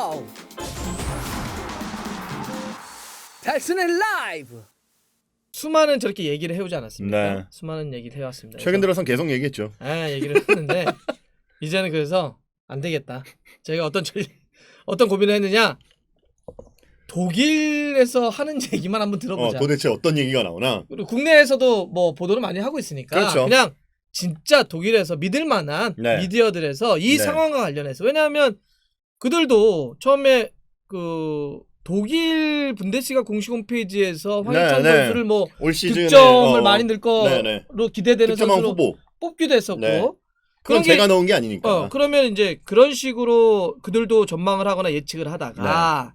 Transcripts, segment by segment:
쇼! 달순의 라이브! 수많은 저렇게 얘기를 해오지 않았습니까? 네. 수많은 얘기를 해왔습니다. 최근 들어선 계속 얘기했죠. 얘기를 했는데 이제는 그래서 안 되겠다. 제가 어떤 고민을 했느냐? 독일에서 하는 얘기만 한번 들어보자. 도대체 어떤 얘기가 나오나? 그리고 국내에서도 뭐 보도를 많이 하고 있으니까 그렇죠. 그냥 진짜 독일에서 믿을 만한 네. 미디어들에서 이 네. 상황과 관련해서, 왜냐하면 그들도 처음에 그 독일 분데스리가 공식 홈페이지에서 황희찬 네, 네. 선수를 뭐 올 시즌에 득점을 많이 넣을 거로 네. 기대되는 득점왕 선수로 후보. 뽑기도 했었고. 네. 그런 그건 게 제가 넣은 게 아니니까. 그러면 이제 그런 식으로 그들도 전망을 하거나 예측을 하다가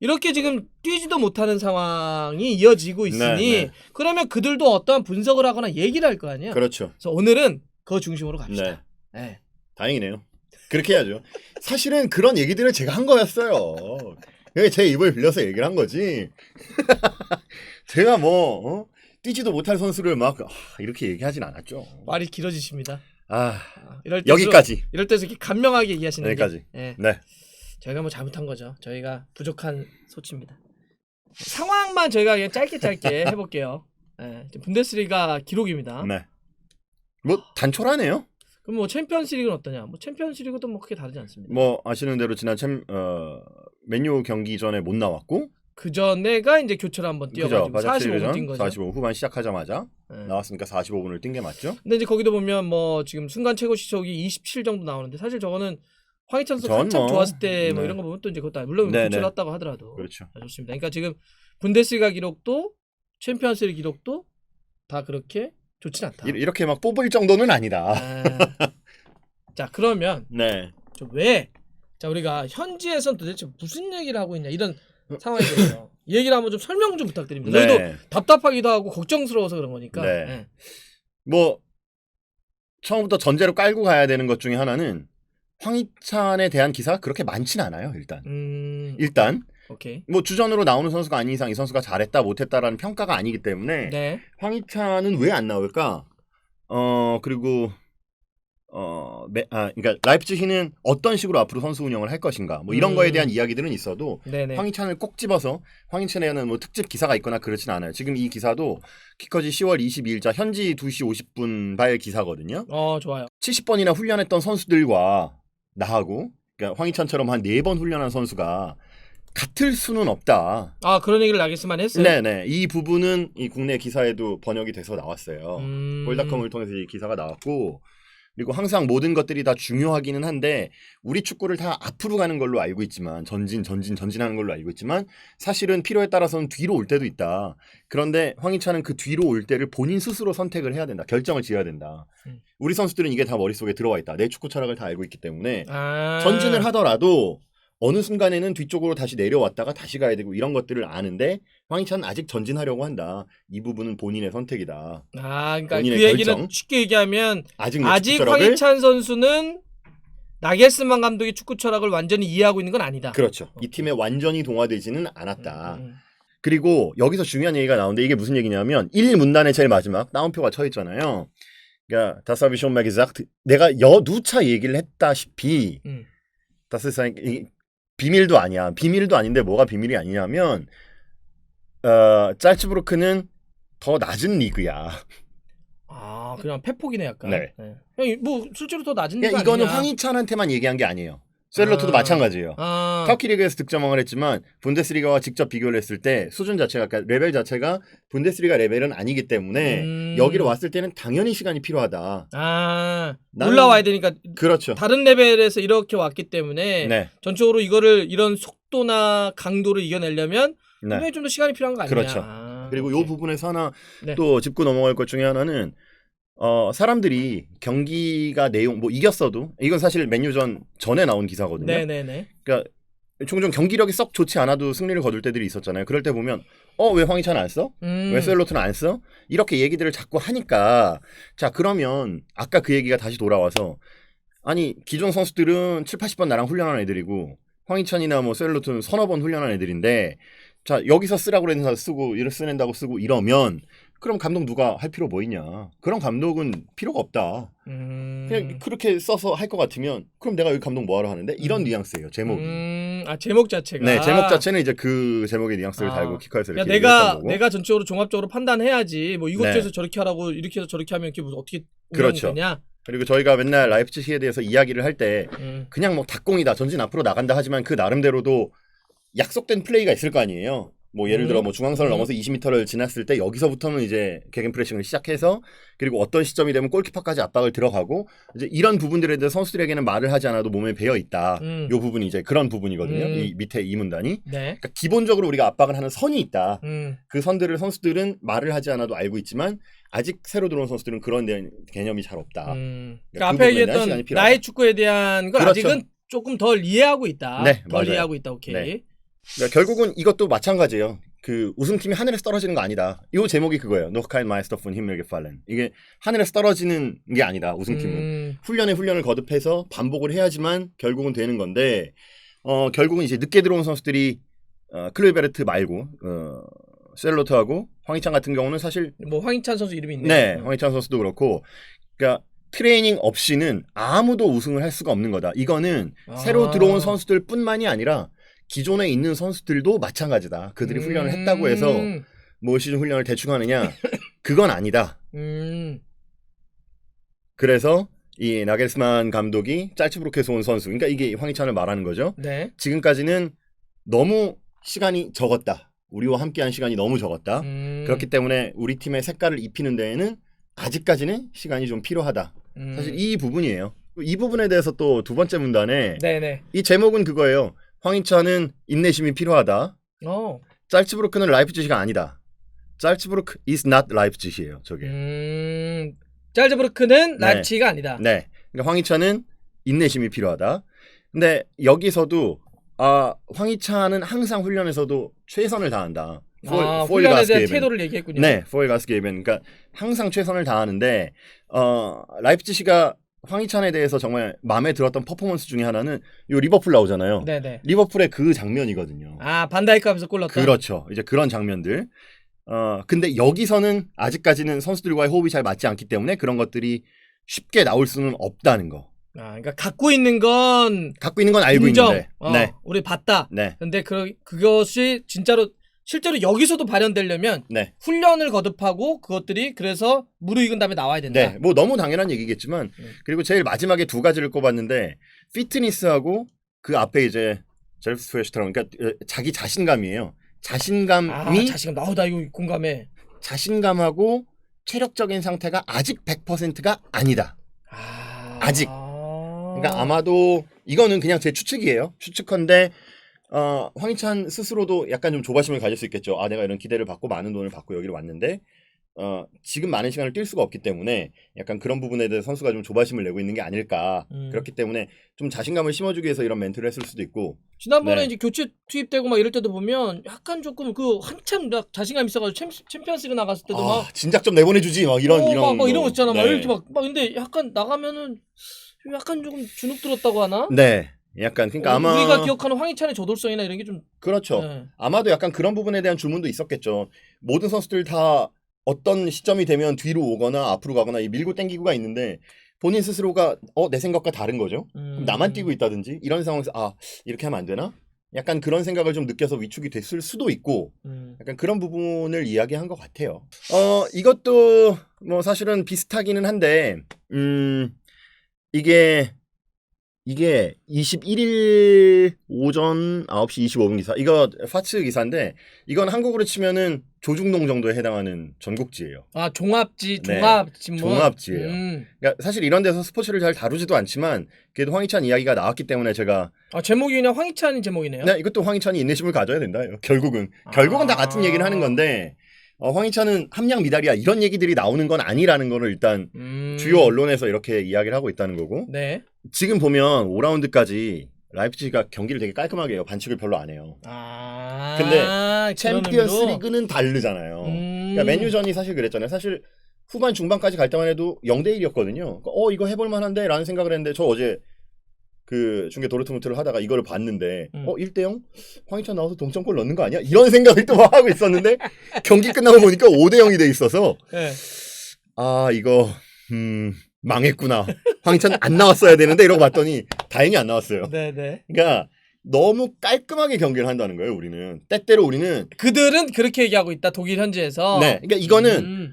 이렇게 지금 뛰지도 못하는 상황이 이어지고 있으니 네. 그러면 그들도 어떠한 분석을 하거나 얘기를 할 거 아니야. 그렇죠. 그래서 오늘은 그 중심으로 갑시다. 네. 다행이네요. 그렇게 해야죠. 사실은 그런 얘기들을 제가 한 거였어요. 그게 제 입을 빌려서 얘기를 한 거지. 제가 뛰지도 못할 선수를 막 이렇게 얘기하진 않았죠. 말이 길어지십니다. 이럴 여기까지. 이럴 때서 이렇게 간명하게 얘기하시는 여기까지. 게. 네. 저희가 뭐 잘못한 거죠. 저희가 부족한 소치입니다. 상황만 저희가 그냥 짧게 해볼게요. 분데스리가 기록입니다. 네. 뭐 단촐하네요. 그럼 뭐 챔피언스리그는 어떠냐? 뭐 챔피언스리그도 뭐 크게 다르지 않습니다. 뭐 아시는 대로 지난 맨유 경기 전에 못 나왔고 그 전에가 이제 교체를 한번 뛰어가지고 45분 뛴 거죠. 45 후반 시작하자마자 네. 나왔으니까 45분을 뛴 게 맞죠? 근데 이제 거기도 보면 뭐 지금 순간 최고 시속이 27 정도 나오는데, 사실 저거는 황희찬 선수 한참 좋았을 때 뭐 이런 거 보면 또 이제 그것도 물론 교체를 했다고 하더라도 그렇죠. 좋습니다. 그러니까 지금 분데스리가 기록도 챔피언스리그 기록도 다 그렇게 좋진 않다. 이렇게 막 뽑을 정도는 아니다. 자, 그러면 네. 우리가 현지에선 도대체 무슨 얘기를 하고 있냐 이런 상황에 대해서 이 얘기를 한번 좀 설명 좀 부탁드립니다. 네. 저희도 답답하기도 하고 걱정스러워서 그런 거니까. 네. 뭐 처음부터 전제로 깔고 가야 되는 것 중에 하나는 황희찬에 대한 기사가 그렇게 많진 않아요. 일단 오케이. 뭐 주전으로 나오는 선수가 아닌 이상 이 선수가 잘했다 못했다라는 평가가 아니기 때문에 네. 황희찬은 왜 안 나올까? 그리고 그러니까 라이프치히는 어떤 식으로 앞으로 선수 운영을 할 것인가? 뭐 이런 거에 대한 이야기들은 있어도 네네. 황희찬을 꼭 집어서 황희찬에 대한 뭐 특집 기사가 있거나 그렇진 않아요. 지금 이 기사도 키커지 10월 22일자 현지 2시 50분 발 기사거든요. 좋아요. 70번이나 훈련했던 선수들과 나하고, 그러니까 황희찬처럼 한 4번 훈련한 선수가 같을 수는 없다. 그런 얘기를 나겠으만 했어요. 네네. 이 부분은 이 국내 기사에도 번역이 돼서 나왔어요. 골닷컴을 통해서 이 기사가 나왔고, 그리고 항상 모든 것들이 다 중요하기는 한데 우리 축구를 다 앞으로 가는 걸로 알고 있지만 전진하는 걸로 알고 있지만 사실은 필요에 따라서는 뒤로 올 때도 있다. 그런데 황희찬은 그 뒤로 올 때를 본인 스스로 선택을 해야 된다. 결정을 지어야 된다. 우리 선수들은 이게 다 머릿속에 들어와 있다. 내 축구 철학을 다 알고 있기 때문에 전진을 하더라도 어느 순간에는 뒤쪽으로 다시 내려왔다가 다시 가야 되고 이런 것들을 아는데 황희찬은 아직 전진하려고 한다. 이 부분은 본인의 선택이다. 그러니까 그 본인의 얘기는 결정. 쉽게 얘기하면 아직 황희찬 선수는 나겔스만 감독의 축구 철학을 완전히 이해하고 있는 건 아니다. 그렇죠. 이 팀에 완전히 동화되지는 않았다. 그리고 여기서 중요한 얘기가 나오는데 이게 무슨 얘기냐면 1문단의 제일 마지막 따옴표가 쳐 있잖아요. 그러니까 Das habe ich schon mal gesagt. 내가 누차 얘기를 했다시피 Das ist 비밀도 아니야. 비밀도 아닌데 뭐가 비밀이 아니냐면 짤츠부르크는 더 낮은 리그야. 그냥 패폭이네 약간. 네. 뭐 실제로 더 낮은 리그 이거는 아니냐. 황희찬한테만 얘기한 게 아니에요. 셀러트도 마찬가지예요. 터키 리그에서 득점왕을 했지만 분데스리가와 직접 비교를 했을 때 수준 자체가, 그러니까 레벨 자체가 분데스리가 레벨은 아니기 때문에 여기로 왔을 때는 당연히 시간이 필요하다. 올라와야 되니까. 그렇죠. 다른 레벨에서 이렇게 왔기 때문에 전적으로 이런 속도나 강도를 이겨내려면 분명히 좀 더 시간이 필요한 거 아니냐. 그렇죠. 그리고 이 부분에서 하나 또 짚고 넘어갈 것 중에 하나는 사람들이 경기가 내용 뭐 이겼어도, 이건 사실 맨유전 전에 나온 기사거든요. 네네네. 그러니까 종종 경기력이 썩 좋지 않아도 승리를 거둘 때들이 있었잖아요. 그럴 때 보면 왜 황희찬 안 써? 왜 셀로트는 안 써? 이렇게 얘기들을 자꾸 하니까, 자 그러면 아까 그 얘기가 다시 돌아와서, 아니 기존 선수들은 7, 80번 나랑 훈련한 애들이고 황희찬이나 뭐 셀로트는 서너 번 훈련한 애들인데, 자 여기서 쓰라고 그래서 쓰고 쓰낸다고 쓰고 이러면 그럼 감독 누가 할 필요 뭐 있냐? 그런 감독은 필요가 없다. 그냥 그렇게 써서 할 것 같으면 그럼 내가 여기 감독 뭐하러 하는데? 이런 뉘앙스예요. 제목이. 아 제목 자체가. 네, 제목 자체는 이제 그 제목의 뉘앙스를 달고 키커에서 이렇게 내가 전적으로 종합적으로 판단해야지. 뭐 이것저것 저렇게 하라고 이렇게 해서 저렇게 하면 이렇게 어떻게 그렇죠. 되냐? 그리고 저희가 맨날 라이프치히에 대해서 이야기를 할 때 그냥 뭐 닭공이다 전진 앞으로 나간다 하지만 그 나름대로도 약속된 플레이가 있을 거 아니에요. 뭐 예를 들어 뭐 중앙선을 넘어서 20m를 지났을 때 여기서부터는 이제 개겐 프레싱을 시작해서 그리고 어떤 시점이 되면 골키퍼까지 압박을 들어가고 이제 이런 부분들에 대해서 선수들에게는 말을 하지 않아도 몸에 배어 있다. 요 부분이 이제 그런 부분이거든요. 이 밑에 이 문단이. 네. 그러니까 기본적으로 우리가 압박을 하는 선이 있다. 그 선들을 선수들은 말을 하지 않아도 알고 있지만 아직 새로 들어온 선수들은 그런 개념이 잘 없다. 그러니까 그 앞에 얘기했던 나의 축구에 대한 걸 그렇죠. 아직은 조금 덜 이해하고 있다. 네, 덜 맞아요. 이해하고 있다. 오케이. 네. 그러니까 결국은 이것도 마찬가지예요. 그 우승팀이 하늘에서 떨어지는 거 아니다. 이 제목이 그거예요. Noch kein Meister von Himmel gefallen. 이게 하늘에서 떨어지는 게 아니다. 우승팀은 훈련을 거듭해서 반복을 해야지만 결국은 되는 건데 결국은 이제 늦게 들어온 선수들이 클로이베르트 말고 셀로트하고 황희찬 같은 경우는 사실 뭐 황희찬 선수 이름이 있네요. 네, 황희찬 선수도 그렇고 그러니까 트레이닝 없이는 아무도 우승을 할 수가 없는 거다. 이거는 새로 들어온 선수들뿐만이 아니라 기존에 있는 선수들도 마찬가지다. 그들이 훈련을 했다고 해서 뭐 시즌 훈련을 대충 하느냐? 그건 아니다. 그래서 이 나겔스만 감독이 짤츠부르크에서 온 선수, 그러니까 이게 황희찬을 말하는 거죠. 네. 지금까지는 너무 시간이 적었다. 우리와 함께한 시간이 너무 적었다. 그렇기 때문에 우리 팀의 색깔을 입히는 데에는 아직까지는 시간이 좀 필요하다. 사실 이 부분이에요. 이 부분에 대해서 또 두 번째 문단에 네네. 이 제목은 그거예요. 황희찬은 인내심이 필요하다. 짤츠부르크는 라이프치히가 아니다. 짤츠부르크 is not 라이프치히예요. 저게. 짤츠부르크는 라이프치히가 아니다. 네. 그러니까 황희찬은 인내심이 필요하다. 근데 여기서도 황희찬은 항상 훈련에서도 최선을 다한다. 훈련에 대한 태도를 얘기했군요. 네, 포일가스게이벤. 그러니까 항상 최선을 다하는데 라이프치히가 황희찬에 대해서 정말 마음에 들었던 퍼포먼스 중에 하나는 요 리버풀 나오잖아요. 네네. 리버풀의 그 장면이거든요. 반다이크 하면서 골 넣었다. 그렇죠. 이제 그런 장면들. 근데 여기서는 아직까지는 선수들과의 호흡이 잘 맞지 않기 때문에 그런 것들이 쉽게 나올 수는 없다는 거. 그러니까 갖고 있는 건 알고 있는데. 네. 우리 봤다. 네. 근데 그것이 진짜로 실제로 여기서도 발현되려면 훈련을 거듭하고 그것들이 그래서 무르익은 다음에 나와야 된다. 네, 뭐 너무 당연한 얘기겠지만 그리고 제일 마지막에 두 가지를 꼽았는데 피트니스하고 그 앞에 이제 젤프스웨슈트랑 그러니까 자기 자신감이에요. 자신감이 자신감 나오다 이거 공감해. 자신감하고 체력적인 상태가 아직 100%가 아니다. 아직. 그러니까 아마도 이거는 그냥 제 추측이에요. 추측컨대 황희찬 스스로도 약간 좀 조바심을 가질 수 있겠죠. 내가 이런 기대를 받고 많은 돈을 받고 여기로 왔는데 지금 많은 시간을 뛸 수가 없기 때문에 약간 그런 부분에 대해 선수가 좀 조바심을 내고 있는 게 아닐까. 그렇기 때문에 좀 자신감을 심어주기 위해서 이런 멘트를 했을 수도 있고. 지난번에 이제 교체 투입되고 막 이럴 때도 보면 약간 조금 그 한참 자신감 있어가지고 챔피언스리그 나갔을 때도 막 진작 좀 내보내주지 막 이런 거 있잖아. 막 이렇게 막 근데 약간 나가면은 약간 조금 주눅 들었다고 하나? 네. 약간 그러니까 아마 우리가 기억하는 황희찬의 저돌성이나 이런 게 좀 그렇죠. 아마도 약간 그런 부분에 대한 주문도 있었겠죠. 모든 선수들 다 어떤 시점이 되면 뒤로 오거나 앞으로 가거나 이 밀고 땡기고가 있는데 본인 스스로가 내 생각과 다른 거죠. 그럼 나만 뛰고 있다든지 이런 상황에서 이렇게 하면 안 되나? 약간 그런 생각을 좀 느껴서 위축이 됐을 수도 있고 약간 그런 부분을 이야기한 것 같아요. 이것도 뭐 사실은 비슷하기는 한데 이게 21일 오전 9시 25분 기사. 이거 파츠 기사인데 이건 한국으로 치면은 조중동 정도에 해당하는 전국지예요. 종합지문. 종합지예요. 그러니까 사실 이런 데서 스포츠를 잘 다루지도 않지만 그래도 황희찬 이야기가 나왔기 때문에 제가 제목이 그냥 황희찬이 제목이네요. 네, 이것도 황희찬이 인내심을 가져야 된다요. 결국은 다 같은 얘기를 하는 건데 황희찬은 함량 미달이야 이런 얘기들이 나오는 건 아니라는 거를 일단 주요 언론에서 이렇게 이야기를 하고 있다는 거고. 네. 지금 보면 5라운드까지 라이프치히가 경기를 되게 깔끔하게 해요. 반칙을 별로 안 해요. 근데 챔피언스 리그는 다르잖아요. 그러니까 맨유전이 사실 그랬잖아요. 사실 후반 중반까지 갈 때만 해도 0대1이었거든요. 이거 해볼 만한데 라는 생각을 했는데 저 어제 그 중계 도르트문트를 하다가 이거를 봤는데 1대0 황희찬 나와서 동점골 넣는 거 아니야? 이런 생각을 또 하고 있었는데 경기 끝나고 보니까 5대0이 돼 있어서 네. 아 이거 망했구나. 황희찬 안 나왔어야 되는데 이러고 봤더니 다행히 안 나왔어요. 네네. 그러니까 너무 깔끔하게 경기를 한다는 거예요. 우리는 때때로 우리는 그들은 그렇게 얘기하고 있다. 독일 현지에서. 네, 그러니까 이거는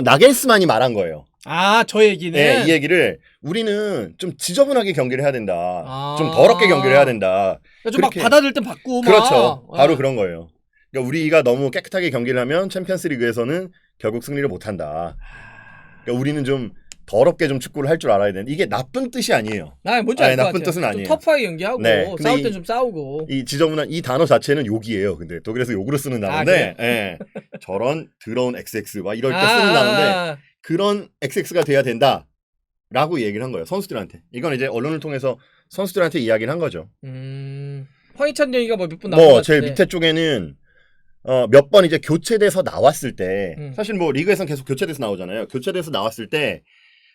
나겔스만이 말한 거예요. 아, 저 얘기는. 네, 이 얘기를 우리는 좀 지저분하게 경기를 해야 된다. 아. 좀 더럽게 경기를 해야 된다. 좀 막 그렇게- 받아들 땐 받고 막. 그렇죠. 바로 네. 그런 거예요. 그러니까 우리가 너무 깨끗하게 경기를 하면 챔피언스리그에서는 결국 승리를 못 한다. 그러니까 우리는 좀 더럽게 좀 축구를 할 줄 알아야 되는데 이게 나쁜 뜻이 아니에요. 아, 뭔지 아니, 알 것 나쁜 같아요. 뜻은 좀 아니에요. 터프하게 연기하고 네, 근데 싸울 이- 땐 좀 싸우고. 이 지저분한 이 단어 자체는 욕이에요. 근데 독일에서 욕으로 쓰는 단어인데 예. 저런 더러운 XX와 이럴 때 쓰는 단어인데 그런 XX가 돼야 된다라고 얘기를 한 거예요. 선수들한테. 이건 이제 언론을 통해서 선수들한테 이야기를 한 거죠. 황희찬 얘기가 뭐 몇 분 나온 것 뭐 같은데. 제일 밑에 쪽에는 몇 번 이제 교체돼서 나왔을 때 사실 뭐 리그에서는 계속 교체돼서 나오잖아요. 교체돼서 나왔을 때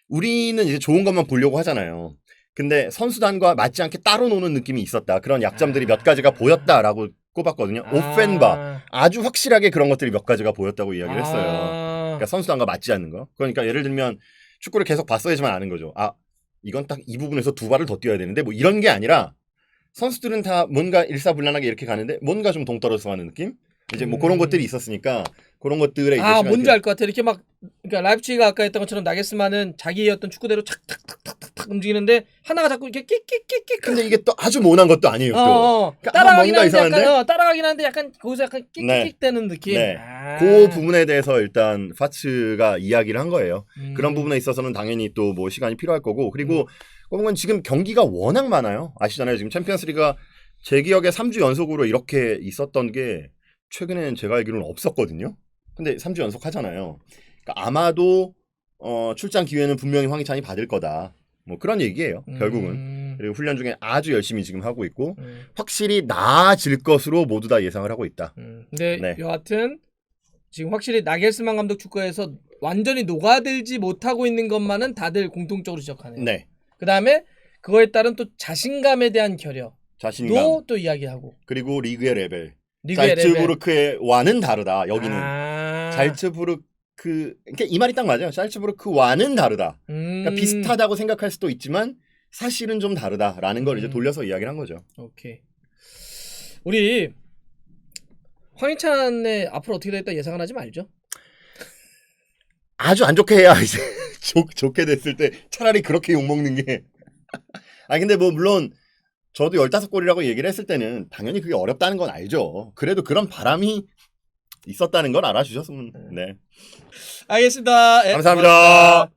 우리는 이제 좋은 것만 보려고 하잖아요. 근데 선수단과 맞지 않게 따로 노는 느낌이 있었다. 그런 약점들이 몇 가지가 보였다라고 꼽았거든요. 오펜바 아주 확실하게 그런 것들이 몇 가지가 보였다고 이야기를 했어요. 그러니까 선수단과 맞지 않는 거. 그러니까 예를 들면 축구를 계속 봤어야지만 아는 거죠. 아 이건 딱 이 부분에서 두 발을 더 뛰어야 되는데 뭐 이런 게 아니라 선수들은 다 뭔가 일사불란하게 이렇게 가는데 뭔가 좀 동떨어져서 가는 느낌? 이제 뭐 그런 것들이 있었으니까 그런 것들에 이제 시간이 뭔지 알 것 같아. 이렇게 막 그러니까 라이프치히가 아까 했던 것처럼 나게스만은 자기의 어떤 축구대로 착탁탁탁탁 움직이는데 하나가 자꾸 이렇게 끽끽끽끽. 근데 이게 또 아주 모난 것도 아니에요. 또 그러니까 따라가긴 뭔가 하는데 이상한데? 약간 따라가긴 하는데 약간 거기서 약간 네. 끽끽되는 느낌. 네. 그 부분에 대해서 일단 파츠가 이야기를 한 거예요. 그런 부분에 있어서는 당연히 또 뭐 시간이 필요할 거고 그리고 그러면 지금 경기가 워낙 많아요. 아시잖아요. 지금 챔피언스리그가 제 기억에 3주 연속으로 이렇게 있었던 게 최근에는 제가 알기로는 없었거든요. 근데 3주 연속 하잖아요. 그러니까 아마도 출장 기회는 분명히 황희찬이 받을 거다. 뭐 그런 얘기예요. 결국은. 그리고 훈련 중에 아주 열심히 지금 하고 있고 확실히 나아질 것으로 모두 다 예상을 하고 있다. 근데 네. 여하튼 지금 확실히 나겔스만 감독 축구에서 완전히 녹아들지 못하고 있는 것만은 다들 공통적으로 지적하네요. 네. 그다음에 그거에 따른 또 자신감에 대한 결여도 자신감. 또 이야기하고 그리고 리그의 레벨. 리그의 레벨. 잘츠부르크와는 다르다. 여기는. 잘츠부르크 그러니까 이 말이 딱 맞아요. 잘츠부르크와는 다르다. 그러니까 비슷하다고 생각할 수도 있지만 사실은 좀 다르다라는 걸 이제 돌려서 이야기를 한 거죠. 오케이. 우리 황희찬의 앞으로 어떻게 되겠다 예상은 하지 말죠. 아주 안 좋게 해야 이제 좋게 됐을 때 차라리 그렇게 욕먹는 게. 근데 뭐 물론 저도 15골이라고 얘기를 했을 때는 당연히 그게 어렵다는 건 알죠. 그래도 그런 바람이 있었다는 걸 알아주셨으면. 네. 알겠습니다. 감사합니다.